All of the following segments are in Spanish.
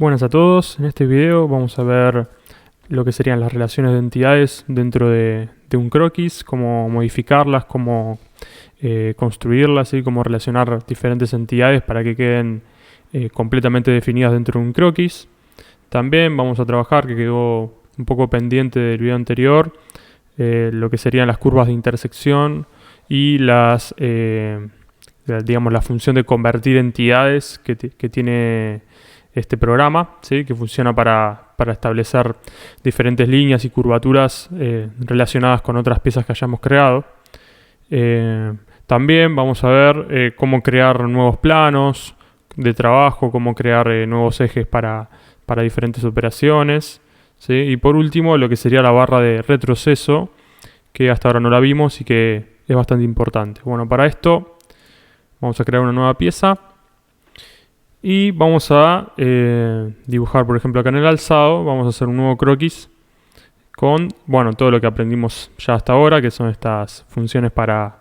Buenas a todos, en este video vamos a ver lo que serían las relaciones de entidades dentro de un croquis, cómo modificarlas, cómo construirlas y cómo relacionar diferentes entidades para que queden completamente definidas dentro de un croquis. También vamos a trabajar, que quedó un poco pendiente del video anterior, lo que serían las curvas de intersección y las, digamos, la función de convertir entidades que tiene este programa, ¿sí? Que funciona para establecer diferentes líneas y curvaturas relacionadas con otras piezas que hayamos creado. También vamos a ver cómo crear nuevos planos de trabajo, cómo crear nuevos ejes para diferentes operaciones, ¿sí? Y por último, lo que sería la barra de retroceso, que hasta ahora no la vimos y que es bastante importante. Bueno, para esto vamos a crear una nueva pieza. Y vamos a dibujar, por ejemplo, acá en el alzado, vamos a hacer un nuevo croquis con, bueno, todo lo que aprendimos ya hasta ahora, que son estas funciones para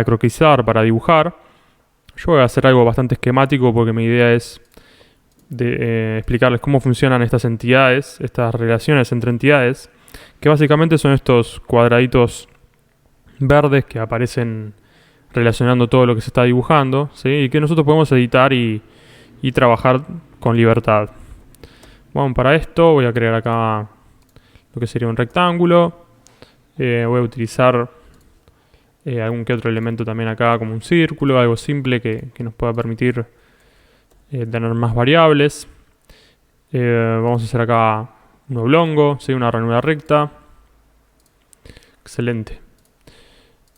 croquisar, para dibujar. Yo voy a hacer algo bastante esquemático porque mi idea es explicarles cómo funcionan estas entidades, estas relaciones entre entidades, que básicamente son estos cuadraditos verdes que aparecen relacionando todo lo que se está dibujando, ¿sí? Y que nosotros podemos editar y trabajar con libertad. Bueno, para esto voy a crear acá lo que sería un rectángulo. Voy a utilizar algún que otro elemento también acá, como un círculo, algo simple que nos pueda permitir tener más variables. Vamos a hacer acá un oblongo, ¿sí? Una ranura recta. Excelente.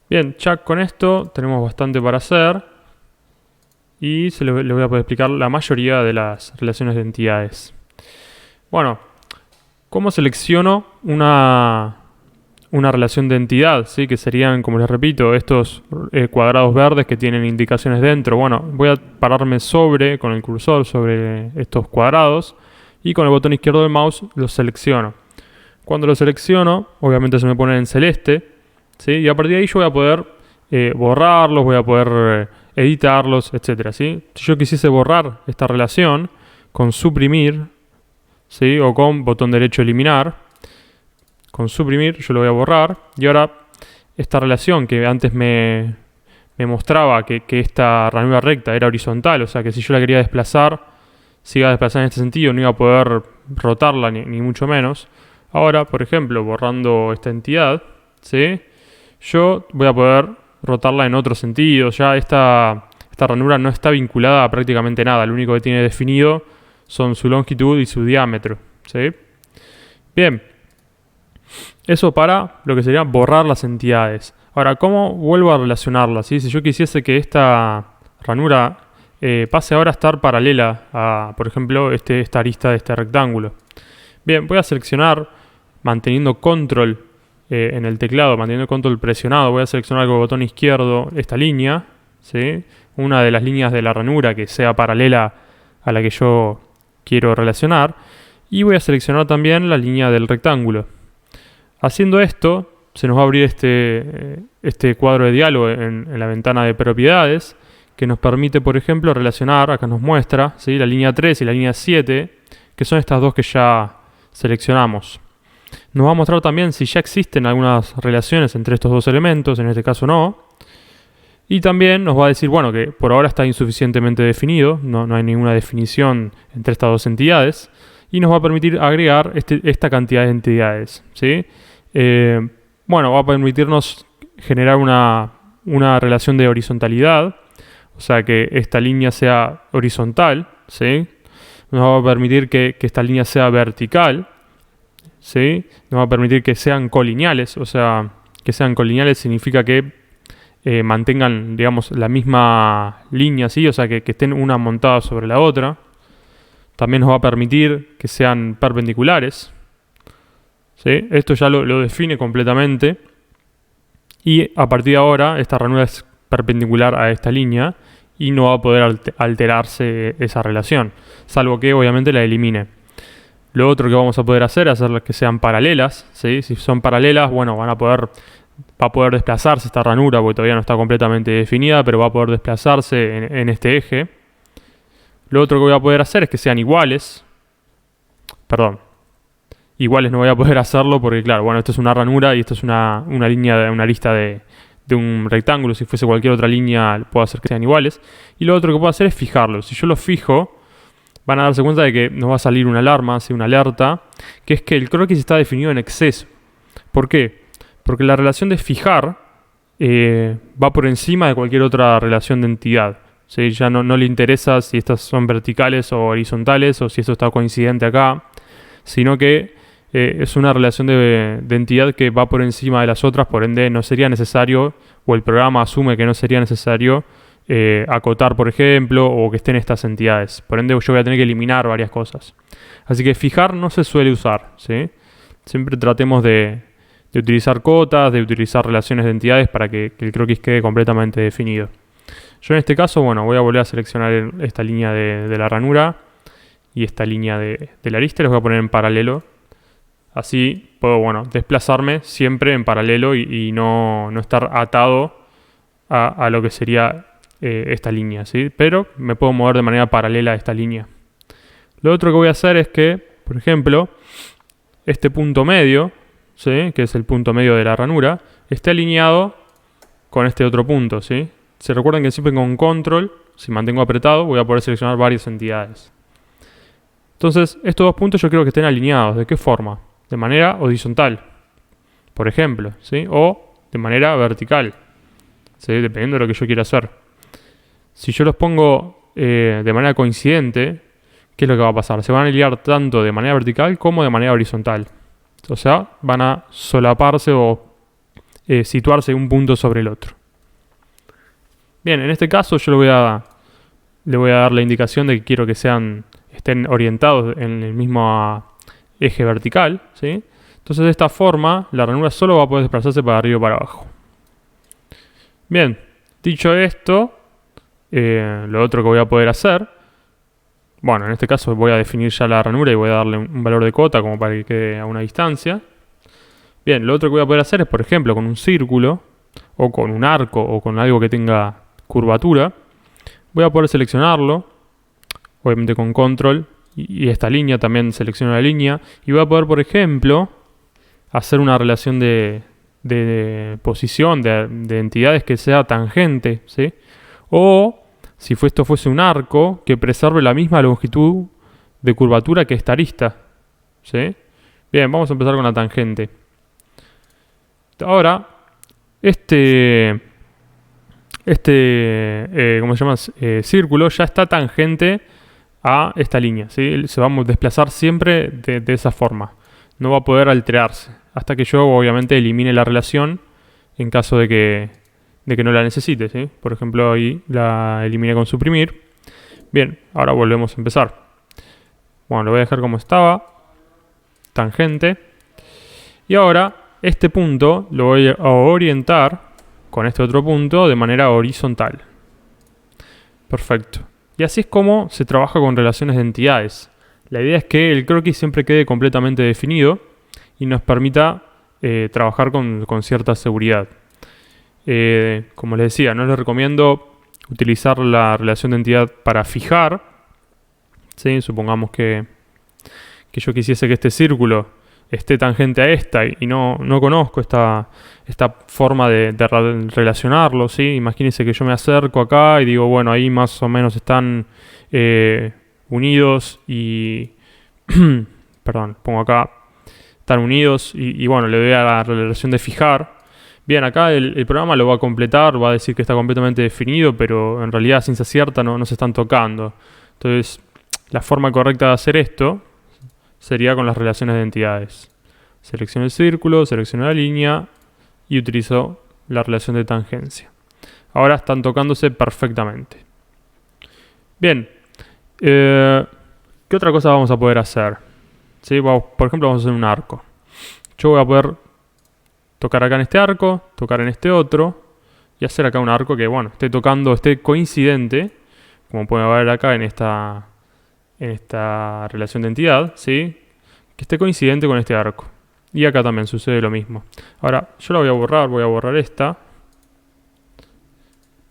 Bien, ya con esto tenemos bastante para hacer. Y les voy a poder explicar la mayoría de las relaciones de entidades. Bueno, ¿cómo selecciono una relación de entidad? ¿Sí? Que serían, como les repito, estos cuadrados verdes que tienen indicaciones dentro. Bueno, voy a pararme con el cursor sobre estos cuadrados y con el botón izquierdo del mouse los selecciono. Cuando los selecciono, obviamente se me ponen en celeste, ¿sí? Y a partir de ahí yo voy a poder borrarlos, voy a poder editarlos, etcétera, ¿sí? Si yo quisiese borrar esta relación con suprimir, ¿sí? O con botón derecho eliminar, con suprimir yo lo voy a borrar. Y ahora esta relación que antes me mostraba que esta ranura recta era horizontal, o sea que si yo la quería desplazar, si iba a desplazar en este sentido, no iba a poder rotarla ni mucho menos. Ahora, por ejemplo, borrando esta entidad, ¿sí? Yo voy a poder rotarla en otro sentido. Ya esta ranura no está vinculada a prácticamente nada. Lo único que tiene definido son su longitud y su diámetro, ¿sí? Bien. Eso para lo que sería borrar las entidades. Ahora, ¿cómo vuelvo a relacionarlas? ¿Sí? Si yo quisiese que esta ranura pase ahora a estar paralela a, por ejemplo, esta arista de este rectángulo. Bien, voy a seleccionar manteniendo control en el teclado, manteniendo el control presionado, voy a seleccionar con el botón izquierdo esta línea, ¿sí? Una de las líneas de la ranura que sea paralela a la que yo quiero relacionar, y voy a seleccionar también la línea del rectángulo. Haciendo esto, se nos va a abrir este cuadro de diálogo en la ventana de propiedades, que nos permite, por ejemplo, relacionar, acá nos muestra, ¿sí? La línea 3 y la línea 7, que son estas dos que ya seleccionamos. Nos va a mostrar también si ya existen algunas relaciones entre estos dos elementos, en este caso no. Y también nos va a decir, bueno, que por ahora está insuficientemente definido, no hay ninguna definición entre estas dos entidades. Y nos va a permitir agregar esta cantidad de entidades, ¿sí? Bueno, va a permitirnos generar una relación de horizontalidad, o sea que esta línea sea horizontal, ¿sí? Nos va a permitir que esta línea sea vertical, ¿sí? Nos va a permitir que sean colineales, o sea, que sean colineales significa que mantengan, digamos, la misma línea, ¿sí? O sea, que estén una montada sobre la otra. También nos va a permitir que sean perpendiculares, ¿sí? Esto ya lo define completamente. Y a partir de ahora, esta ranura es perpendicular a esta línea y no va a poder alterarse esa relación, salvo que obviamente la elimine. Lo otro que vamos a poder hacer es hacerlas que sean paralelas, ¿sí? Si son paralelas, bueno, va a poder desplazarse esta ranura, porque todavía no está completamente definida, pero va a poder desplazarse en este eje. Lo otro que voy a poder hacer es que sean iguales, perdón, iguales no voy a poder hacerlo porque, claro, bueno, esto es una ranura y esto es una línea, una lista de un rectángulo. Si fuese cualquier otra línea, puedo hacer que sean iguales. Y lo otro que puedo hacer es fijarlos. Si yo los fijo, van a darse cuenta de que nos va a salir una alarma, una alerta, que es que el croquis está definido en exceso. ¿Por qué? Porque la relación de fijar va por encima de cualquier otra relación de entidad. ¿Sí? Ya no le interesa si estas son verticales o horizontales o si esto está coincidente acá, sino que es una relación de entidad que va por encima de las otras, por ende no sería necesario, o el programa asume que no sería necesario acotar, por ejemplo, o que estén estas entidades. Por ende yo voy a tener que eliminar varias cosas. Así que fijar no se suele usar, ¿sí? Siempre tratemos de utilizar cotas, de utilizar relaciones de entidades para que el croquis quede completamente definido. Yo en este caso, bueno, voy a volver a seleccionar esta línea de la ranura y esta línea de la arista, y los voy a poner en paralelo. Así puedo, bueno, desplazarme siempre en paralelo y no estar atado a lo que sería esta línea, ¿sí? Pero me puedo mover de manera paralela a esta línea. Lo otro que voy a hacer es que, por ejemplo, este punto medio, ¿sí? Que es el punto medio de la ranura, esté alineado con este otro punto, ¿sí? Se recuerdan que siempre con control, si mantengo apretado, voy a poder seleccionar varias entidades. Entonces, estos dos puntos yo quiero que estén alineados. ¿De qué forma? De manera horizontal, por ejemplo, ¿sí? O de manera vertical, ¿sí? Dependiendo de lo que yo quiera hacer. Si yo los pongo de manera coincidente, ¿qué es lo que va a pasar? Se van a alinear tanto de manera vertical como de manera horizontal. O sea, van a solaparse o situarse un punto sobre el otro. Bien, en este caso yo le voy a dar la indicación de que quiero que estén orientados en el mismo eje vertical, ¿sí? Entonces de esta forma la ranura solo va a poder desplazarse para arriba y para abajo. Bien, dicho esto, lo otro que voy a poder hacer, bueno, en este caso voy a definir ya la ranura y voy a darle un valor de cota como para que quede a una distancia. Bien, lo otro que voy a poder hacer es, por ejemplo, con un círculo o con un arco o con algo que tenga curvatura, voy a poder seleccionarlo, obviamente con control, y esta línea también selecciono la línea, y voy a poder, por ejemplo, hacer una relación de posición de entidades que sea tangente, ¿sí? O si esto fuese un arco, que preserve la misma longitud de curvatura que esta arista, ¿sí? Bien, vamos a empezar con la tangente. Ahora, ¿cómo se llama? Círculo ya está tangente a esta línea, ¿sí? Se va a desplazar siempre de esa forma. No va a poder alterarse hasta que yo obviamente elimine la relación en caso de que no la necesite, ¿sí? Por ejemplo, ahí la eliminé con suprimir. Bien, ahora volvemos a empezar. Bueno, lo voy a dejar como estaba, tangente. Y ahora este punto lo voy a orientar con este otro punto de manera horizontal. Perfecto. Y así es como se trabaja con relaciones de entidades. La idea es que el croquis siempre quede completamente definido y nos permita trabajar con cierta seguridad. Como les decía, no les recomiendo utilizar la relación de entidad para fijar, ¿sí? Supongamos que yo quisiese que este círculo esté tangente a esta y no conozco esta forma de relacionarlo, ¿sí? Imagínense que yo me acerco acá y digo, bueno, ahí más o menos están unidos y... perdón, pongo acá, están unidos y bueno, le doy a la relación de fijar. Bien, acá el programa lo va a completar, va a decir que está completamente definido, pero en realidad a ciencia cierta no se están tocando. Entonces, la forma correcta de hacer esto sería con las relaciones de entidades. Selecciono el círculo, selecciono la línea y utilizo la relación de tangencia. Ahora están tocándose perfectamente. Bien, ¿qué otra cosa vamos a poder hacer? ¿Sí? Por ejemplo, vamos a hacer un arco. Yo voy a poder tocar acá en este arco, tocar en este otro y hacer acá un arco que, bueno, esté coincidente, como pueden ver acá en esta relación de entidad, ¿sí? Que esté coincidente con este arco. Y acá también sucede lo mismo. Ahora, yo la voy a borrar esta.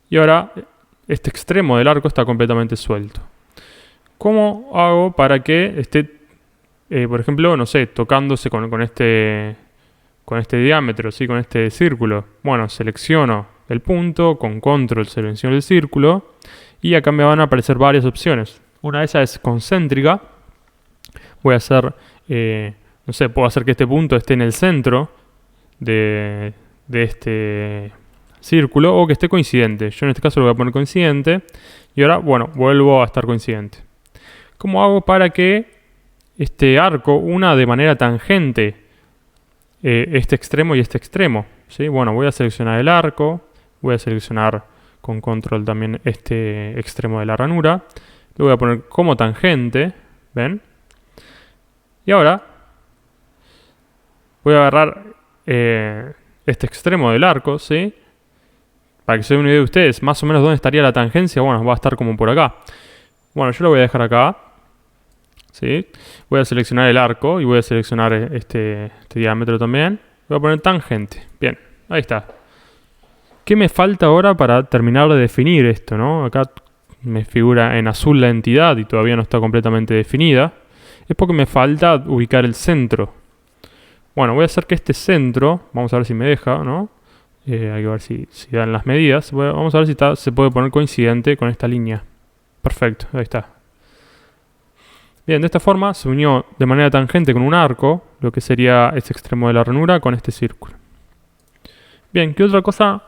Y ahora, este extremo del arco está completamente suelto. ¿Cómo hago para que esté por ejemplo, no sé, tocándose con este diámetro, ¿sí? Con este círculo. Bueno, selecciono el punto, con control selecciono el círculo y acá me van a aparecer varias opciones. Una de esas es concéntrica. Voy a hacer, no sé, puedo hacer que este punto esté en el centro de este círculo o que esté coincidente. Yo en este caso lo voy a poner coincidente y ahora, bueno, vuelvo a estar coincidente. ¿Cómo hago para que este arco una de manera tangente este extremo y este extremo? ¿Sí? Bueno, voy a seleccionar el arco, voy a seleccionar con control también este extremo de la ranura, lo voy a poner como tangente, ¿ven? Y ahora voy a agarrar este extremo del arco, ¿sí? Para que se den una idea de ustedes, más o menos dónde estaría la tangencia, bueno, va a estar como por acá. Bueno, yo lo voy a dejar acá, ¿sí? Voy a seleccionar el arco y voy a seleccionar este diámetro también. Voy a poner tangente. Bien, ahí está. ¿Qué me falta ahora para terminar de definir esto, no? Acá me figura en azul la entidad y todavía no está completamente definida. Es porque me falta ubicar el centro. Bueno, voy a hacer que este centro, vamos a ver si me deja, ¿no? Hay que ver si dan las medidas. Vamos a ver si se puede poner coincidente con esta línea. Perfecto, ahí está. Bien, de esta forma se unió de manera tangente con un arco, lo que sería este extremo de la ranura con este círculo. Bien, ¿qué otra cosa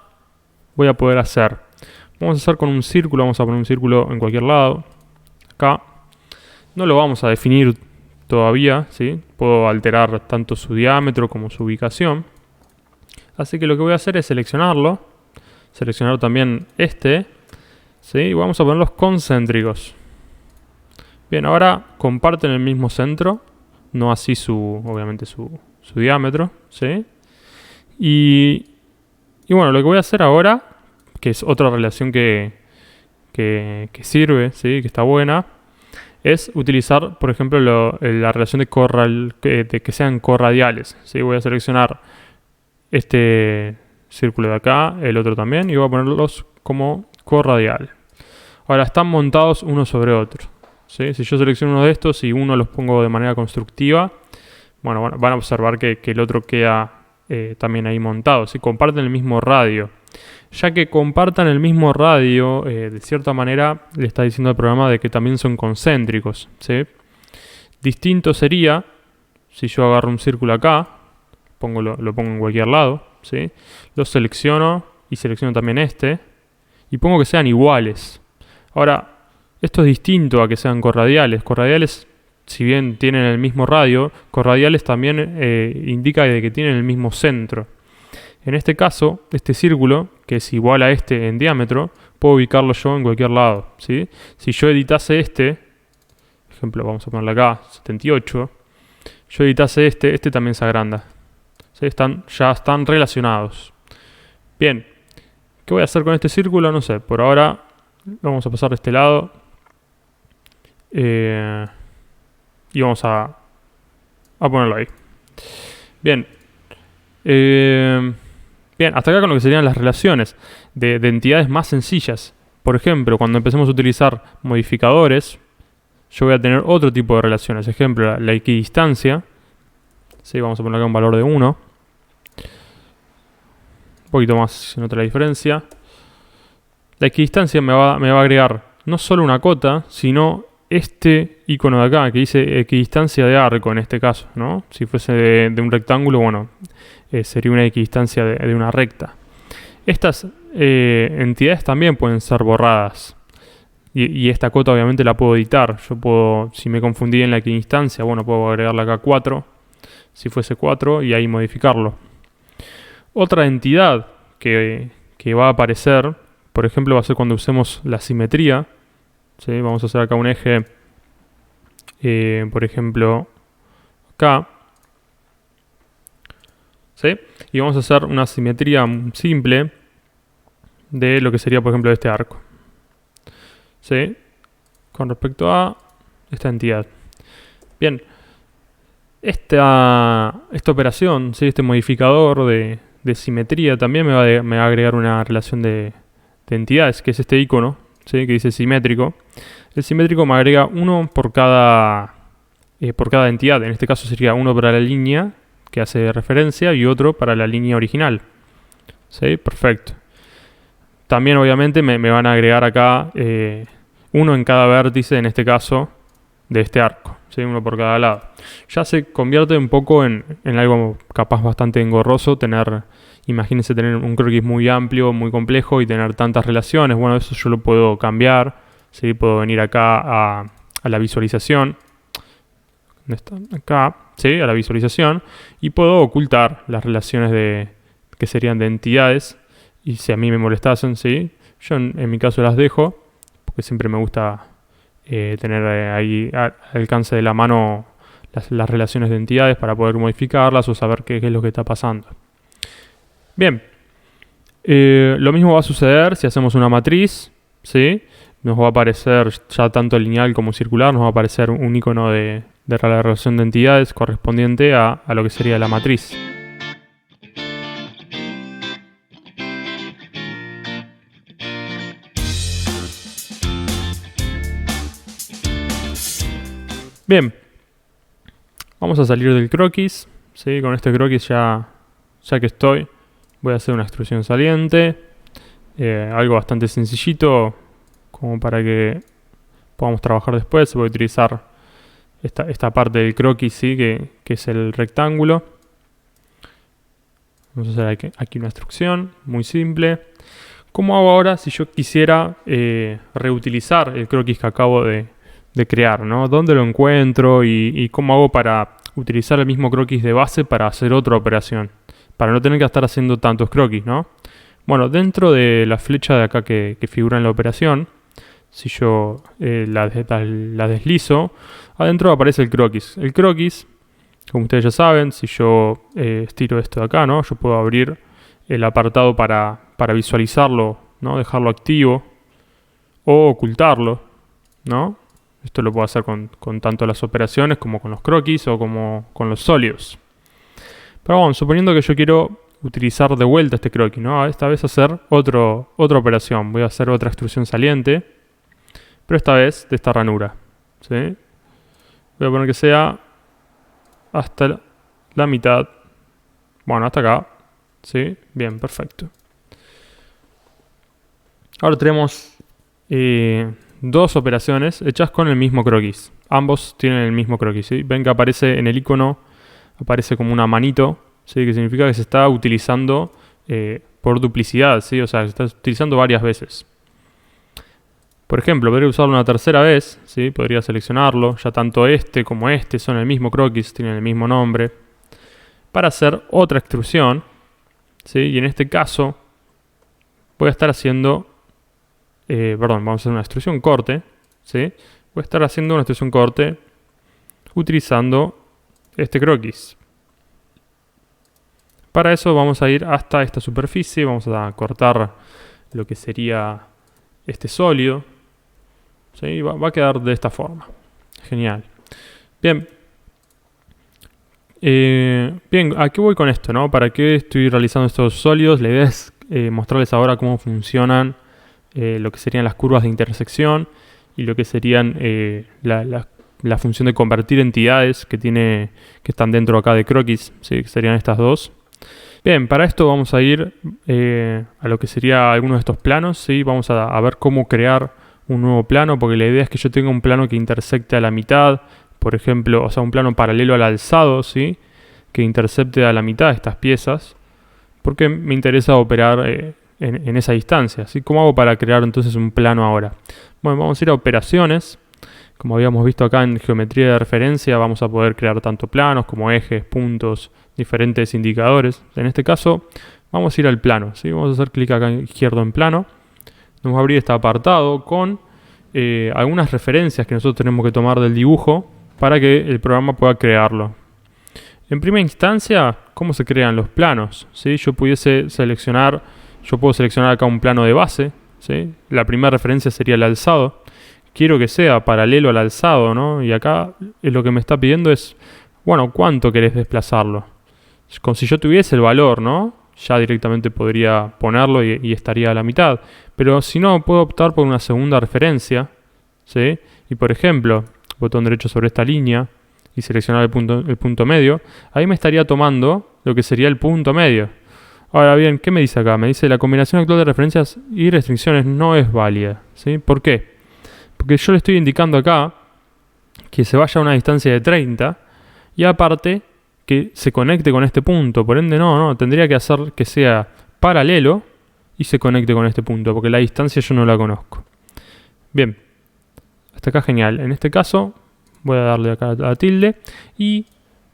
voy a poder hacer? Vamos a hacer con un círculo, vamos a poner un círculo en cualquier lado. Acá. No lo vamos a definir todavía, ¿sí? Puedo alterar tanto su diámetro como su ubicación. Así que lo que voy a hacer es seleccionarlo. Seleccionar también este. ¿Sí? Y vamos a ponerlos concéntricos. Bien, ahora comparten el mismo centro. No así obviamente su diámetro. ¿Sí? Y bueno, lo que voy a hacer ahora, que es otra relación que sirve, ¿sí? Que está buena, es utilizar, por ejemplo, la relación de que sean corradiales, ¿sí? Voy a seleccionar este círculo de acá, el otro también, y voy a ponerlos como corradial. Ahora están montados uno sobre otro, ¿sí? Si yo selecciono uno de estos y uno los pongo de manera constructiva, bueno, van a observar que el otro queda también ahí montado, ¿sí? Comparten el mismo radio. Ya que compartan el mismo radio, de cierta manera le está diciendo al programa de que también son concéntricos, ¿sí? Distinto sería si yo agarro un círculo acá, lo pongo en cualquier lado, ¿sí? Lo selecciono y selecciono también este y pongo que sean iguales. Ahora, esto es distinto a que sean corradiales. Corradiales, si bien tienen el mismo radio, corradiales también indica de que tienen el mismo centro. En este caso, este círculo, que es igual a este en diámetro, puedo ubicarlo yo en cualquier lado, ¿sí? Si yo editase por ejemplo, vamos a ponerle acá, 78, yo editase este también se agranda, ¿sí? Ya están relacionados. Bien, ¿qué voy a hacer con este círculo? No sé, por ahora vamos a pasar de este lado y vamos a ponerlo ahí. Bien. Bien, hasta acá con lo que serían las relaciones de entidades más sencillas. Por ejemplo, cuando empecemos a utilizar modificadores, yo voy a tener otro tipo de relaciones. Ejemplo, la equidistancia. Sí, vamos a poner acá un valor de 1. Un poquito más, se nota la diferencia. La equidistancia me va a agregar no solo una cota, sino este icono de acá que dice equidistancia de arco en este caso, ¿no? Si fuese de un rectángulo, bueno, sería una equidistancia de una recta. Estas entidades también pueden ser borradas. Y esta cota obviamente la puedo editar. Yo puedo, si me confundí en la equidistancia, bueno, puedo agregarle acá 4, si fuese 4, y ahí modificarlo. Otra entidad que va a aparecer, por ejemplo, va a ser cuando usemos la simetría. ¿Sí? Vamos a hacer acá un eje, por ejemplo, acá. ¿Sí? Y vamos a hacer una simetría simple de lo que sería, por ejemplo, este arco. ¿Sí? Con respecto a esta entidad. Bien. Esta operación, ¿sí? Este modificador de simetría también me va a agregar una relación de entidades, que es este icono, ¿sí? Que dice simétrico. El simétrico me agrega 1 por cada por cada entidad. En este caso sería uno para la línea que hace referencia y otro para la línea original. ¿Sí? Perfecto. También obviamente me van a agregar acá uno en cada vértice, en este caso, de este arco. ¿Sí? Uno por cada lado. Ya se convierte un poco en algo capaz bastante engorroso imagínense tener un croquis muy amplio, muy complejo y tener tantas relaciones. Bueno, eso yo lo puedo cambiar. ¿Sí? Puedo venir acá a la visualización. ¿Dónde está? Acá, ¿sí? A la visualización. Y puedo ocultar las relaciones que serían de entidades. Y si a mí me molestasen, ¿sí? Yo en mi caso las dejo, porque siempre me gusta tener ahí al alcance de la mano las relaciones de entidades para poder modificarlas o saber qué es lo que está pasando. Bien, lo mismo va a suceder si hacemos una matriz, ¿sí? Nos va a aparecer ya tanto lineal como circular, nos va a aparecer un icono de la relación de entidades correspondiente a lo que sería la matriz. Bien, vamos a salir del croquis, ¿sí? Con este croquis ya que estoy, voy a hacer una extrusión saliente, algo bastante sencillito, como para que podamos trabajar después. Voy a utilizar esta parte del croquis, ¿sí? que es el rectángulo. Vamos a hacer aquí una extrusión muy simple. ¿Cómo hago ahora si yo quisiera reutilizar el croquis que acabo de crear, ¿no? ¿Dónde lo encuentro y cómo hago para utilizar el mismo croquis de base para hacer otra operación? Para no tener que estar haciendo tantos croquis, ¿no? Bueno, dentro de la flecha de acá que figura en la operación, si yo la deslizo, adentro aparece el croquis. El croquis, como ustedes ya saben, si yo estiro esto de acá, ¿no? Yo puedo abrir el apartado para visualizarlo, ¿no? Dejarlo activo o ocultarlo, ¿no? Esto lo puedo hacer con tanto las operaciones como con los croquis o como con los sólidos. Pero bueno, suponiendo que yo quiero utilizar de vuelta este croquis, ¿no? Esta vez hacer otra operación. Voy a hacer otra extrusión saliente, pero esta vez de esta ranura, ¿sí? Voy a poner que sea hasta la mitad. Bueno, hasta acá, ¿sí? Bien, perfecto. Ahora tenemos dos operaciones hechas con el mismo croquis. Ambos tienen el mismo croquis, ¿sí? Ven que aparece en el icono, aparece como una manito, ¿sí? Que significa que se está utilizando por duplicidad, ¿sí? O sea, se está utilizando varias veces. Por ejemplo, podría usarlo una tercera vez, ¿sí? Podría seleccionarlo, ya tanto este como este son el mismo croquis, tienen el mismo nombre, para hacer otra extrusión, ¿sí? Y en este caso voy a estar haciendo vamos a hacer una extrusión corte, ¿sí? Voy a estar haciendo una extrusión corte utilizando este croquis. Para eso vamos a ir hasta esta superficie, vamos a cortar lo que sería este sólido, ¿sí? Va a quedar de esta forma. Genial. Bien. Bien, ¿a qué voy con esto, no? ¿Para qué estoy realizando estos sólidos? La idea es mostrarles ahora cómo funcionan lo que serían las curvas de intersección y lo que serían la función de convertir entidades que están dentro acá de croquis, ¿sí? Que serían estas dos. Bien, para esto vamos a ir a lo que sería alguno de estos planos, ¿sí? Vamos a ver cómo crear un nuevo plano, porque la idea es que yo tenga un plano que intersecte a la mitad, por ejemplo, o sea, un plano paralelo al alzado, ¿sí? Que intercepte a la mitad de estas piezas, porque me interesa operar en esa distancia, ¿sí? ¿Cómo hago para crear entonces un plano ahora? Bueno, vamos a ir a operaciones. Como habíamos visto acá en geometría de referencia, vamos a poder crear tanto planos como ejes, puntos, diferentes indicadores. En este caso, vamos a ir al plano, ¿sí? Vamos a hacer clic acá izquierdo en plano. Nos va a abrir este apartado con algunas referencias que nosotros tenemos que tomar del dibujo para que el programa pueda crearlo. En primera instancia, ¿cómo se crean los planos? ¿Sí? Yo puedo seleccionar acá un plano de base, ¿sí? La primera referencia sería el alzado. Quiero que sea paralelo al alzado, ¿no? Y acá lo que me está pidiendo es, bueno, ¿cuánto querés desplazarlo? Como si yo tuviese el valor, ¿no? Ya directamente podría ponerlo y estaría a la mitad. Pero si no, puedo optar por una segunda referencia, ¿sí? Y por ejemplo, botón derecho sobre esta línea, y seleccionar el punto medio, ahí me estaría tomando lo que sería el punto medio. Ahora bien, ¿qué me dice acá? Me dice la combinación actual de referencias y restricciones no es válida, ¿sí? ¿Por qué? Porque yo le estoy indicando acá que se vaya a una distancia de 30 y aparte que se conecte con este punto. Por ende, no, tendría que hacer que sea paralelo y se conecte con este punto, porque la distancia yo no la conozco. Bien, hasta acá genial. En este caso voy a darle acá a tilde y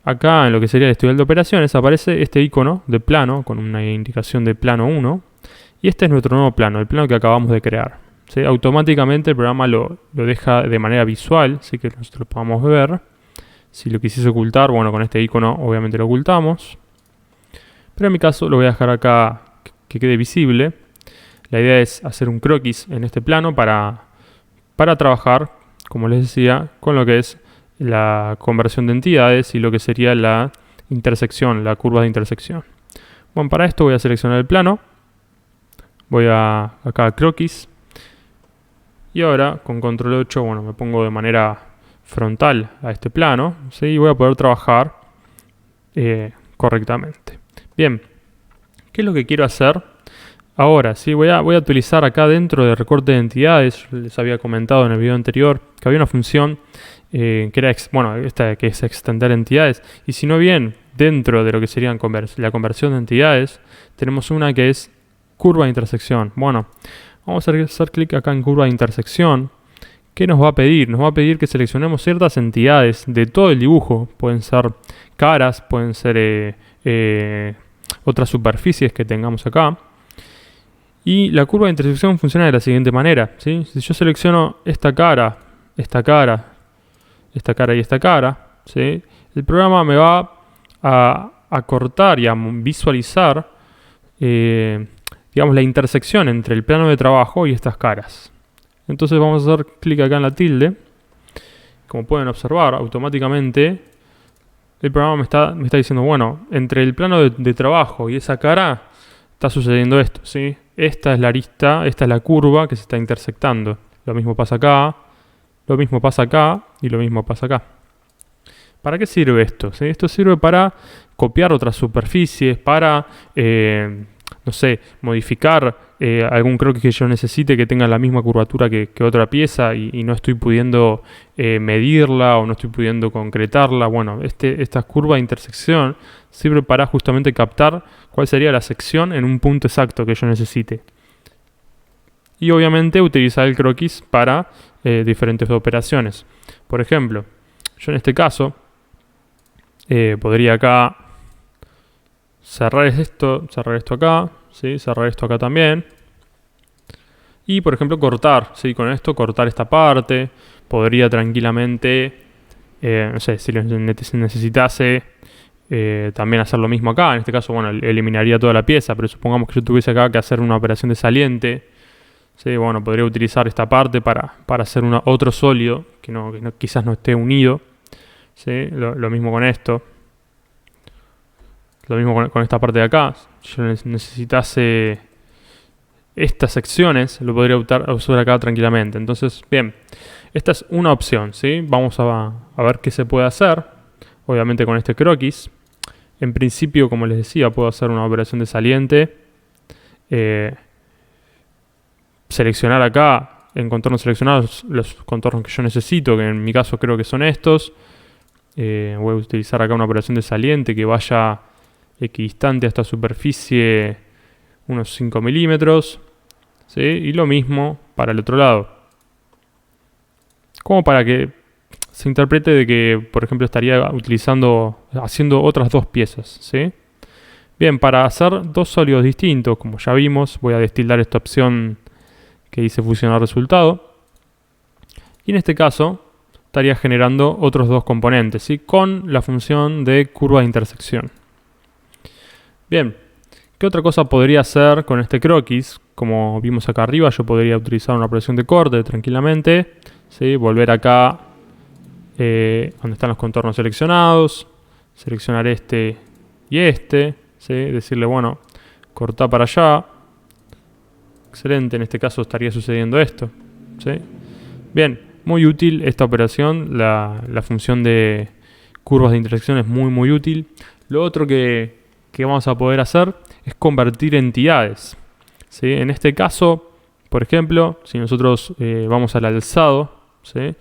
acá en lo que sería el estudial de operaciones aparece este icono de plano con una indicación de plano 1 y este es nuestro nuevo plano, el plano que acabamos de crear, ¿sí? Automáticamente el programa lo deja de manera visual, así que nosotros lo podamos ver. Si lo quisiese ocultar, bueno, con este icono obviamente lo ocultamos, pero en mi caso lo voy a dejar acá que quede visible. La idea es hacer un croquis en este plano para trabajar, como les decía, con lo que es la conversión de entidades y lo que sería la intersección, la curva de intersección. Bueno, para esto voy a seleccionar el plano, voy acá a croquis y ahora con control 8, bueno, me pongo de manera frontal a este plano, ¿sí? Y voy a poder trabajar correctamente. Bien, ¿qué es lo que quiero hacer? Ahora, sí, voy a utilizar acá dentro de recorte de entidades. Les había comentado en el video anterior que había una función que era, esta que es extender entidades. Y si no bien, dentro de lo que serían la conversión de entidades, tenemos una que es curva de intersección. Bueno, vamos a hacer clic acá en curva de intersección. ¿Qué nos va a pedir? Nos va a pedir que seleccionemos ciertas entidades de todo el dibujo. Pueden ser caras, pueden ser otras superficies que tengamos acá. Y la curva de intersección funciona de la siguiente manera, ¿sí? Si yo selecciono esta cara, esta cara, esta cara y esta cara, ¿sí? El programa me va a cortar y a visualizar digamos, la intersección entre el plano de trabajo y estas caras. Entonces vamos a hacer clic acá en la tilde. Como pueden observar, automáticamente el programa me está diciendo, bueno, entre el plano de trabajo y esa cara está sucediendo esto, ¿sí? Esta es la arista, esta es la curva que se está intersectando. Lo mismo pasa acá, lo mismo pasa acá y lo mismo pasa acá. ¿Para qué sirve esto? ¿Sí? Esto sirve para copiar otras superficies, para, no sé, modificar algún croquis que yo necesite que tenga la misma curvatura que otra pieza y no estoy pudiendo medirla o no estoy pudiendo concretarla. Bueno, esta curva de intersección sirve para justamente captar cuál sería la sección en un punto exacto que yo necesite. Y obviamente utilizar el croquis para diferentes operaciones. Por ejemplo, yo en este caso podría acá cerrar esto acá, ¿sí? Cerrar esto acá también. Y por ejemplo cortar, ¿sí? Con esto cortar esta parte. Podría tranquilamente, no sé, si necesitase también hacer lo mismo acá. En este caso, bueno, eliminaría toda la pieza, pero supongamos que yo tuviese acá que hacer una operación de saliente. ¿Sí? Bueno, podría utilizar esta parte para hacer otro sólido que quizás no esté unido. ¿Sí? Lo mismo con esto. Lo mismo con esta parte de acá. Si yo necesitase estas secciones, lo podría usar acá tranquilamente. Entonces, bien, esta es una opción, ¿sí? Vamos a ver qué se puede hacer. Obviamente con este croquis. En principio, como les decía, puedo hacer una operación de saliente. Seleccionar acá, en contornos seleccionados, los contornos que yo necesito, que en mi caso creo que son estos. Voy a utilizar acá una operación de saliente que vaya equidistante a esta superficie unos 5 milímetros, ¿sí? Y lo mismo para el otro lado. Como para que se interprete de que, por ejemplo, estaría haciendo otras dos piezas, ¿sí? Bien, para hacer dos sólidos distintos, como ya vimos, voy a destildar esta opción que dice fusionar resultado. Y en este caso estaría generando otros dos componentes, ¿sí? Con la función de curva de intersección. Bien, ¿qué otra cosa podría hacer con este croquis? Como vimos acá arriba, yo podría utilizar una operación de corte tranquilamente, ¿sí? Volver acá donde están los contornos seleccionados, seleccionar este y este, ¿sí? Decirle, bueno, corta para allá. Excelente, en este caso estaría sucediendo esto, ¿sí? Bien, muy útil esta operación, la función de curvas de intersección es muy útil. Lo otro que vamos a poder hacer es convertir entidades, ¿sí? En este caso, por ejemplo, si nosotros vamos al alzado, ¿sí?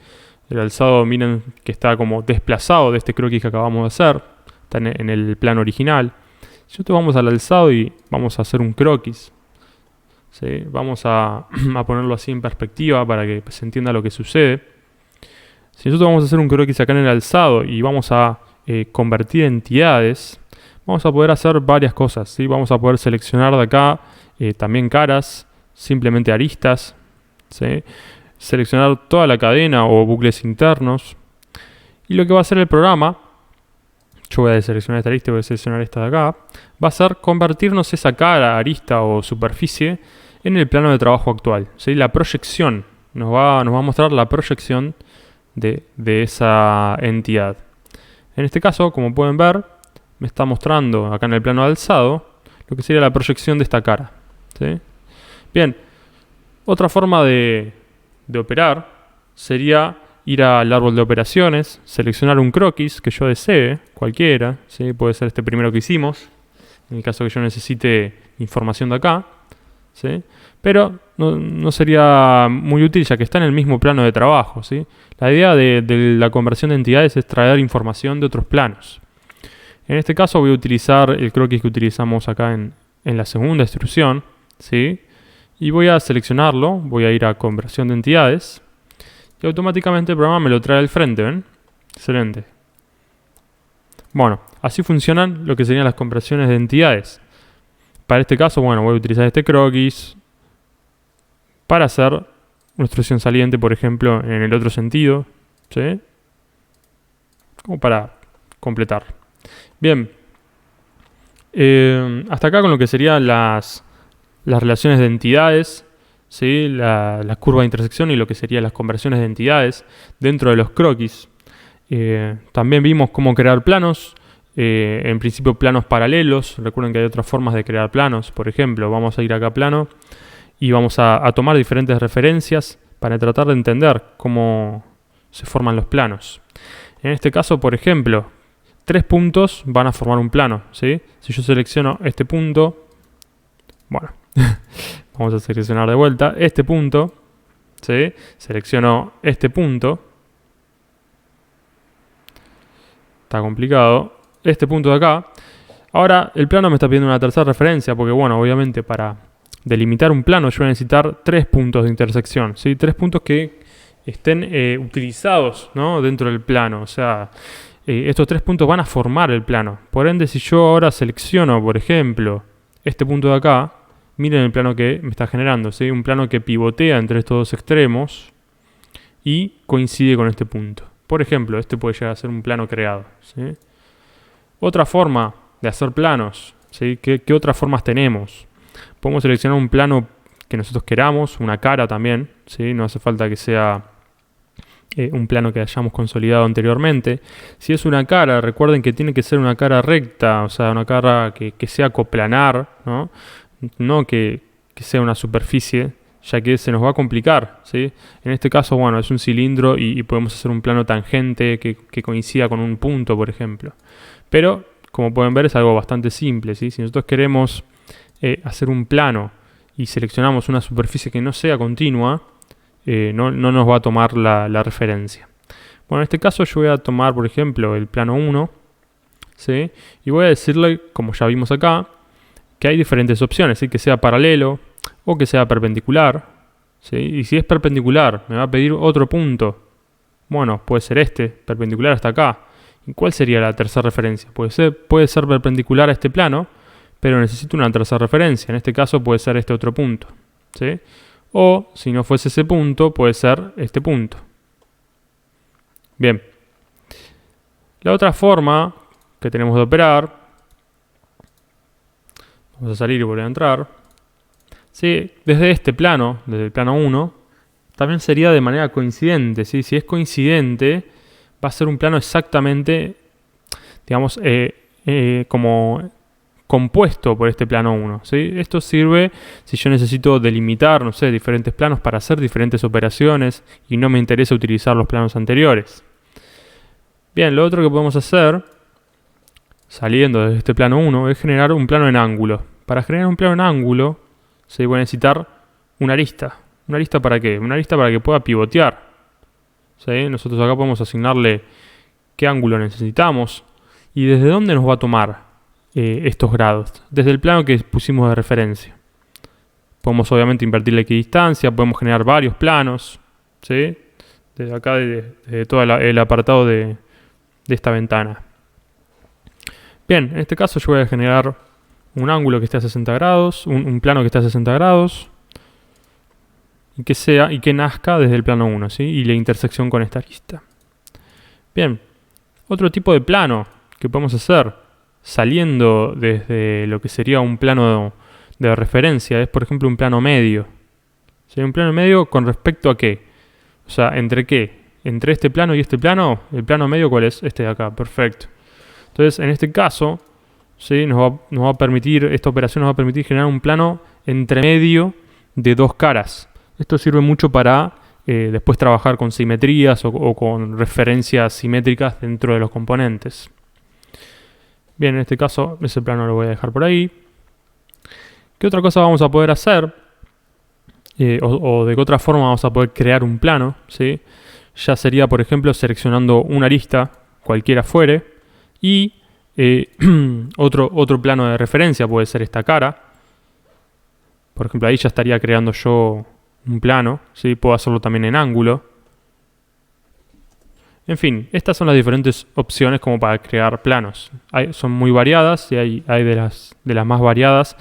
El alzado, miren que está como desplazado de este croquis que acabamos de hacer, está en el plano original. Si nosotros vamos al alzado y vamos a hacer un croquis, ¿sí? Vamos a ponerlo así en perspectiva para que se entienda lo que sucede. Si nosotros vamos a hacer un croquis acá en el alzado y vamos a convertir entidades, vamos a poder hacer varias cosas, ¿sí? Vamos a poder seleccionar de acá también caras, simplemente aristas, ¿sí? Seleccionar toda la cadena o bucles internos. Y lo que va a hacer el programa, yo voy a deseleccionar esta arista y voy a seleccionar esta de acá, va a ser convertirnos esa cara, arista o superficie en el plano de trabajo actual, ¿sí? La proyección, nos va a mostrar la proyección de esa entidad. En este caso, como pueden ver, me está mostrando acá en el plano alzado lo que sería la proyección de esta cara, ¿sí? Bien, otra forma de operar sería ir al árbol de operaciones, seleccionar un croquis que yo desee, cualquiera, ¿sí? Puede ser este primero que hicimos, en el caso que yo necesite información de acá, ¿sí? Pero no sería muy útil ya que está en el mismo plano de trabajo, ¿sí? La idea de la conversión de entidades es traer información de otros planos. En este caso voy a utilizar el croquis que utilizamos acá en la segunda instrucción, ¿sí? Y voy a seleccionarlo, voy a ir a conversión de entidades y automáticamente el programa me lo trae al frente, ¿ven? Excelente. Bueno, así funcionan lo que serían las conversiones de entidades. Para este caso, bueno, voy a utilizar este croquis para hacer una instrucción saliente, por ejemplo, en el otro sentido, ¿sí? Como para completar. Bien, hasta acá con lo que serían las relaciones de entidades, ¿sí? La curva de intersección y lo que serían las conversiones de entidades dentro de los croquis. También vimos cómo crear planos, en principio planos paralelos. Recuerden que hay otras formas de crear planos. Por ejemplo, vamos a ir acá a plano y vamos a tomar diferentes referencias para tratar de entender cómo se forman los planos. En este caso, por ejemplo, 3 puntos van a formar un plano, ¿sí? Si yo selecciono este punto, bueno, vamos a seleccionar de vuelta este punto, ¿sí? Selecciono este punto, está complicado, este punto de acá. Ahora el plano me está pidiendo una tercera referencia porque, bueno, obviamente para delimitar un plano yo voy a necesitar 3 puntos de intersección, ¿sí? 3 puntos que estén utilizados, ¿no? Dentro del plano, o sea, estos 3 puntos van a formar el plano. Por ende, si yo ahora selecciono, por ejemplo, este punto de acá, miren el plano que me está generando, ¿sí? Un plano que pivotea entre estos dos extremos y coincide con este punto. Por ejemplo, este puede llegar a ser un plano creado, ¿sí? Otra forma de hacer planos, ¿sí? ¿Qué otras formas tenemos? Podemos seleccionar un plano que nosotros queramos, una cara también, ¿sí? No hace falta que sea un plano que hayamos consolidado anteriormente. Si es una cara, recuerden que tiene que ser una cara recta, o sea, una cara que sea coplanar, ¿no? No que sea una superficie, ya que se nos va a complicar, ¿sí? En este caso, bueno, es un cilindro y podemos hacer un plano tangente que coincida con un punto, por ejemplo. Pero, como pueden ver, es algo bastante simple, ¿sí? Si nosotros queremos hacer un plano y seleccionamos una superficie que no sea continua, no nos va a tomar la referencia. Bueno, en este caso yo voy a tomar, por ejemplo, el plano 1, ¿sí? Y voy a decirle, como ya vimos acá, que hay diferentes opciones, ¿sí? Que sea paralelo o que sea perpendicular, ¿sí? Y si es perpendicular, me va a pedir otro punto. Bueno, puede ser este, perpendicular hasta acá. ¿Y cuál sería la tercera referencia? Puede ser perpendicular a este plano, pero necesito una tercera referencia. En este caso puede ser este otro punto, ¿sí? O, si no fuese ese punto, puede ser este punto. Bien. La otra forma que tenemos de operar, vamos a salir y volver a entrar, ¿sí? Desde este plano, desde el plano 1, también sería de manera coincidente, ¿sí? Si es coincidente, va a ser un plano exactamente, digamos, como compuesto por este plano 1, ¿sí? Esto sirve si yo necesito delimitar, no sé, diferentes planos para hacer diferentes operaciones y no me interesa utilizar los planos anteriores. Bien, lo otro que podemos hacer, saliendo desde este plano 1, es generar un plano en ángulo. Para generar un plano en ángulo, se va a necesitar una arista. ¿Una arista para qué? Una arista para que pueda pivotear. ¿Sí? Nosotros acá podemos asignarle qué ángulo necesitamos y desde dónde nos va a tomar estos grados. Desde el plano que pusimos de referencia. Podemos obviamente invertirle equidistancia, podemos generar varios planos. ¿Sí? Desde acá, desde todo el apartado de esta ventana. Bien, en este caso yo voy a generar un ángulo que esté a 60 grados, un plano que esté a 60 grados y que nazca desde el plano 1, ¿sí? Y la intersección con esta arista. Bien, otro tipo de plano que podemos hacer saliendo desde lo que sería un plano de referencia es, por ejemplo, un plano medio. ¿Sí? Un plano medio con respecto a qué. O sea, ¿entre qué? Entre este plano y este plano. ¿El plano medio cuál es? Este de acá, perfecto. Entonces, en este caso, ¿sí? nos va a permitir, esta operación nos va a permitir generar un plano entre medio de dos caras. Esto sirve mucho para después trabajar con simetrías o con referencias simétricas dentro de los componentes. Bien, en este caso, ese plano lo voy a dejar por ahí. ¿Qué otra cosa vamos a poder hacer? O de qué otra forma vamos a poder crear un plano, ¿sí? Ya sería, por ejemplo, seleccionando una arista, cualquiera fuere, y otro plano de referencia puede ser esta cara. Por ejemplo, ahí ya estaría creando yo un plano, ¿sí? Puedo hacerlo también en ángulo. En fin, estas son las diferentes opciones como para crear planos. Son muy variadas y hay de las más variadas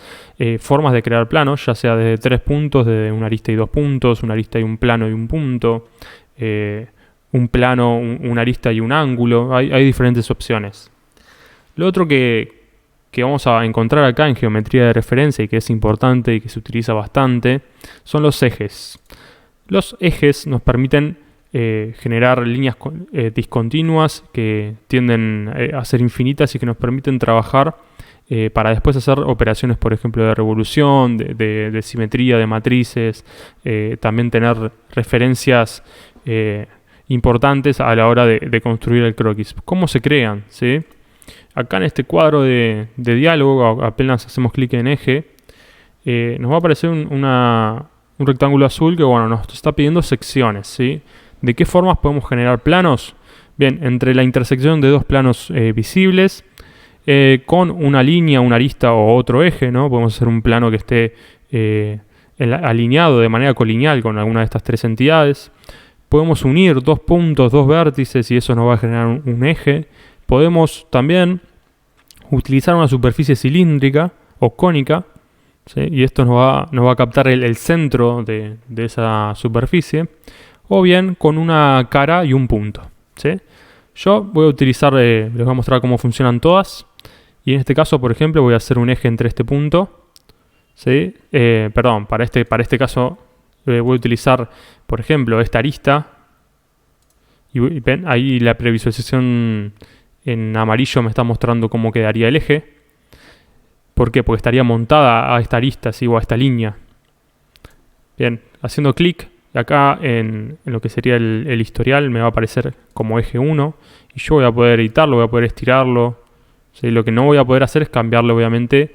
formas de crear planos, ya sea desde 3 puntos, desde una arista y 2 puntos, una arista y un plano y un punto, un plano, una arista y un ángulo. Hay diferentes opciones. Lo otro que vamos a encontrar acá en geometría de referencia y que es importante y que se utiliza bastante son los ejes. Los ejes nos permiten generar líneas discontinuas que tienden a ser infinitas y que nos permiten trabajar para después hacer operaciones, por ejemplo, de revolución, de simetría, de matrices, también tener referencias importantes a la hora de construir el croquis. ¿Cómo se crean? ¿Sí? Acá en este cuadro de diálogo, apenas hacemos clic en eje, nos va a aparecer un rectángulo azul que nos está pidiendo secciones, ¿sí? ¿De qué formas podemos generar planos? Bien, entre la intersección de dos planos visibles, con una línea, una arista o otro eje, ¿no? Podemos hacer un plano que esté alineado de manera colineal con alguna de estas tres entidades. Podemos unir dos puntos, dos vértices y eso nos va a generar un eje. Podemos también utilizar una superficie cilíndrica o cónica, ¿sí? Y esto nos va a captar el centro de esa superficie. O bien con una cara y un punto, ¿sí? Yo voy a utilizar, les voy a mostrar cómo funcionan todas. Y en este caso, por ejemplo, voy a hacer un eje entre este punto, ¿sí? Perdón, para este caso voy a utilizar, por ejemplo, esta arista. Y ven, ahí la previsualización en amarillo me está mostrando cómo quedaría el eje. ¿Por qué? Porque estaría montada a esta arista, ¿sí? O a esta línea. Bien, haciendo clic. Acá en lo que sería el historial me va a aparecer como eje 1 y yo voy a poder editarlo, voy a poder estirarlo. ¿Sí? Lo que no voy a poder hacer es cambiarle obviamente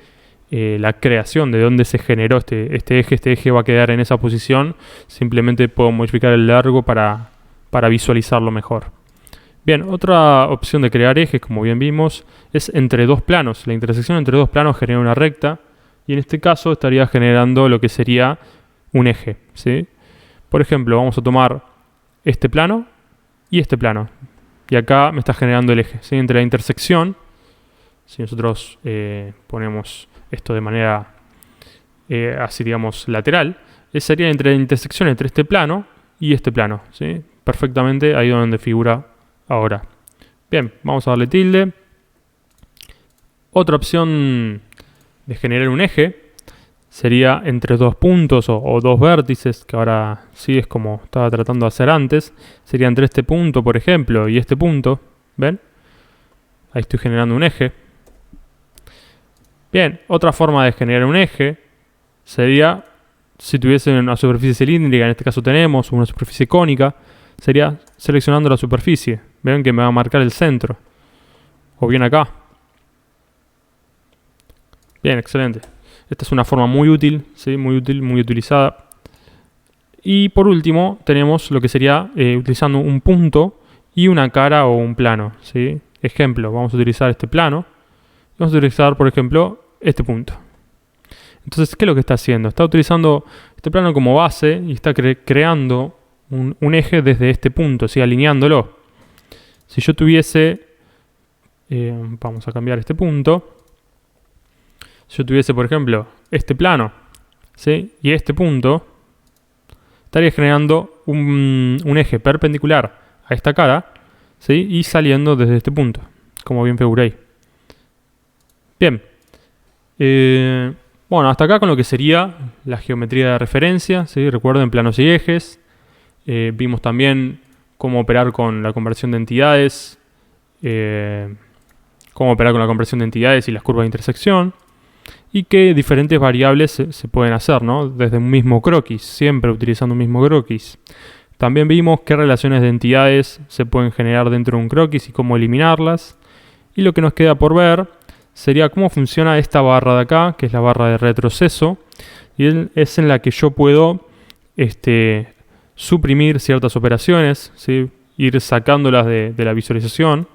la creación de dónde se generó este eje. Este eje va a quedar en esa posición. Simplemente puedo modificar el largo para visualizarlo mejor. Bien, otra opción de crear ejes, como bien vimos, es entre dos planos. La intersección entre dos planos genera una recta y en este caso estaría generando lo que sería un eje, ¿sí? Por ejemplo, vamos a tomar este plano y este plano. Y acá me está generando el eje, ¿sí? Entre la intersección, si nosotros ponemos esto de manera así, digamos, lateral, sería entre la intersección entre este plano y este plano, ¿sí? Perfectamente ahí donde figura ahora. Bien, vamos a darle tilde. Otra opción de generar un eje sería entre dos puntos o dos vértices, que ahora sí es como estaba tratando de hacer antes. Sería entre este punto, por ejemplo, y este punto. ¿Ven? Ahí estoy generando un eje. Bien, otra forma de generar un eje sería, si tuviese una superficie cilíndrica, en este caso tenemos una superficie cónica, sería seleccionando la superficie. ven que me va a marcar el centro. O bien acá. Bien, excelente. Esta es una forma muy útil, ¿sí? Muy útil, muy utilizada. Y por último, tenemos lo que sería utilizando un punto y una cara o un plano, ¿sí? Ejemplo, vamos a utilizar este plano. Vamos a utilizar, por ejemplo, este punto. Entonces, ¿qué es lo que está haciendo? Está utilizando este plano como base y está creando un eje desde este punto, ¿sí? Alineándolo. Si yo tuviese, vamos a cambiar este punto. Si yo tuviese, por ejemplo, este plano, ¿sí? Y este punto, estaría generando un eje perpendicular a esta cara, ¿sí? Y saliendo desde este punto, como bien figura ahí. Bien. Bueno, hasta acá con lo que sería la geometría de referencia, ¿sí? Recuerden, planos y ejes. Vimos también cómo operar con la conversión de entidades, y las curvas de intersección, y qué diferentes variables se pueden hacer, ¿no? Desde un mismo croquis, siempre utilizando un mismo croquis. También vimos qué relaciones de entidades se pueden generar dentro de un croquis y cómo eliminarlas. Y lo que nos queda por ver sería cómo funciona esta barra de acá, que es la barra de retroceso, y es en la que yo puedo suprimir ciertas operaciones, ¿sí? Ir sacándolas de la visualización.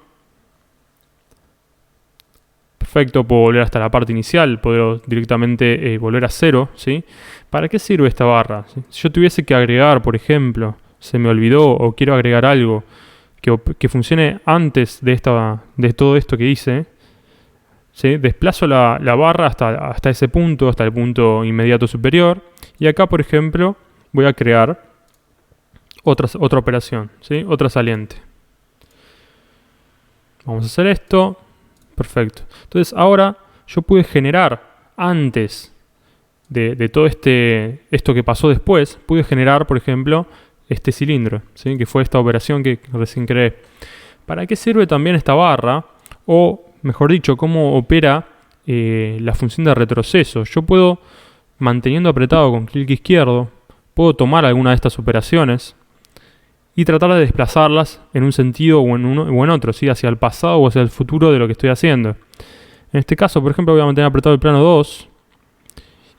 Perfecto, puedo volver hasta la parte inicial, puedo directamente volver a cero, ¿sí? ¿Para qué sirve esta barra? ¿Sí? Si yo tuviese que agregar, por ejemplo, se me olvidó o quiero agregar algo que funcione antes de todo esto que hice, ¿sí? Desplazo la barra hasta ese punto, hasta el punto inmediato superior, y acá, por ejemplo, voy a crear otra operación, ¿sí? Otra saliente. Vamos a hacer esto. Perfecto. Entonces ahora yo pude generar antes de todo esto que pasó después, pude generar, por ejemplo, este cilindro, ¿sí? Que fue esta operación que recién creé. ¿Para qué sirve también esta barra? O, mejor dicho, cómo opera la función de retroceso. Yo puedo, manteniendo apretado con clic izquierdo, puedo tomar alguna de estas operaciones y tratar de desplazarlas en un sentido o en otro, ¿sí? Hacia el pasado o hacia el futuro de lo que estoy haciendo. En este caso, por ejemplo, voy a mantener apretado el plano 2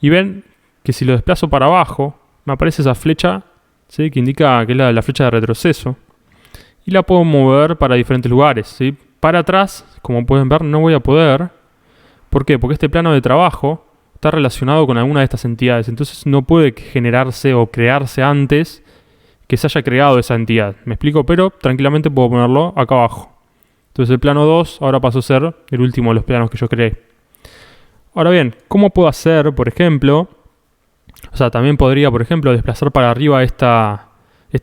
y ven que si lo desplazo para abajo, me aparece esa flecha, ¿sí? Que indica que es la flecha de retroceso, y la puedo mover para diferentes lugares, ¿sí? Para atrás, como pueden ver, no voy a poder. ¿Por qué? Porque este plano de trabajo está relacionado con alguna de estas entidades, entonces no puede generarse o crearse antes que se haya creado esa entidad. ¿Me explico? Pero tranquilamente puedo ponerlo acá abajo. Entonces el plano 2 ahora pasó a ser el último de los planos que yo creé. Ahora bien, ¿cómo puedo hacer, por ejemplo? O sea, también podría, por ejemplo, desplazar para arriba esta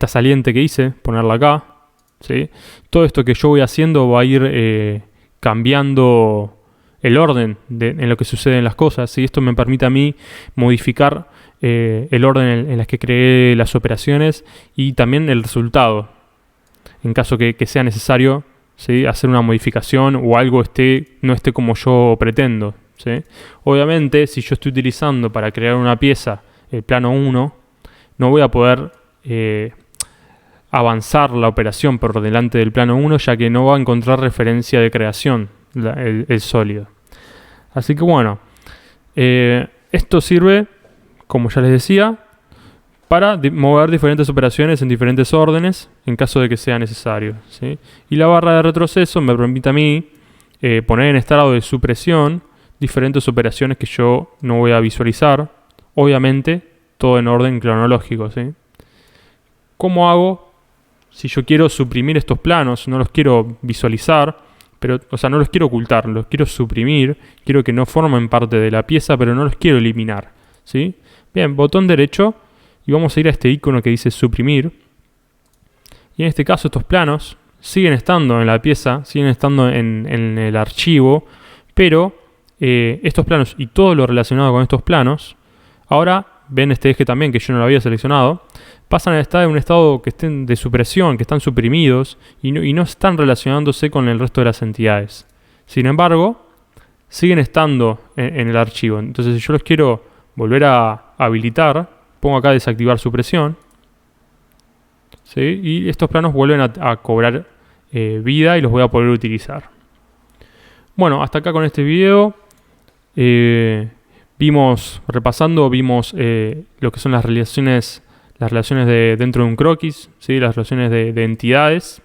saliente que hice, ponerla acá, ¿sí? Todo esto que yo voy haciendo va a ir cambiando el orden en lo que suceden las cosas, ¿sí? Esto me permite a mí modificar el orden en las que creé las operaciones y también el resultado, en caso que sea necesario, ¿sí? Hacer una modificación o algo no esté como yo pretendo, ¿sí? Obviamente, si yo estoy utilizando para crear una pieza el plano 1, no voy a poder avanzar la operación por delante del plano 1, ya que no va a encontrar referencia de creación el sólido. Así que bueno, esto sirve, como ya les decía, para mover diferentes operaciones en diferentes órdenes en caso de que sea necesario, ¿sí? Y la barra de retroceso me permite a mí poner en estado de supresión diferentes operaciones que yo no voy a visualizar, obviamente todo en orden cronológico, ¿sí? ¿Cómo hago si yo quiero suprimir estos planos? No los quiero visualizar, pero, o sea, no los quiero ocultar, los quiero suprimir, quiero que no formen parte de la pieza, pero no los quiero eliminar, ¿sí? Bien, botón derecho y vamos a ir a este icono que dice suprimir. Y en este caso estos planos siguen estando en la pieza, siguen estando en el archivo, pero estos planos y todo lo relacionado con estos planos, ahora ven este eje también que yo no lo había seleccionado, pasan a estar en un estado que estén de supresión, que están suprimidos y no están relacionándose con el resto de las entidades. Sin embargo, siguen estando en el archivo. Entonces, si yo los quiero volver a habilitar, pongo acá desactivar supresión, ¿sí? Y estos planos vuelven a cobrar vida y los voy a poder utilizar. Bueno, hasta acá con este video. Vimos lo que son las relaciones dentro de un croquis, ¿sí? Las relaciones de entidades.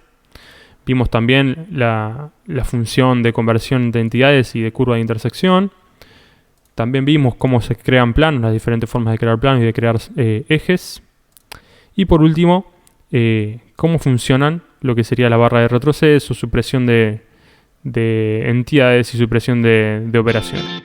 Vimos también la función de conversión de entidades y de curva de intersección. También vimos cómo se crean planos, las diferentes formas de crear planos y de crear ejes. Y por último, cómo funcionan lo que sería la barra de retroceso, supresión de entidades y supresión de operaciones.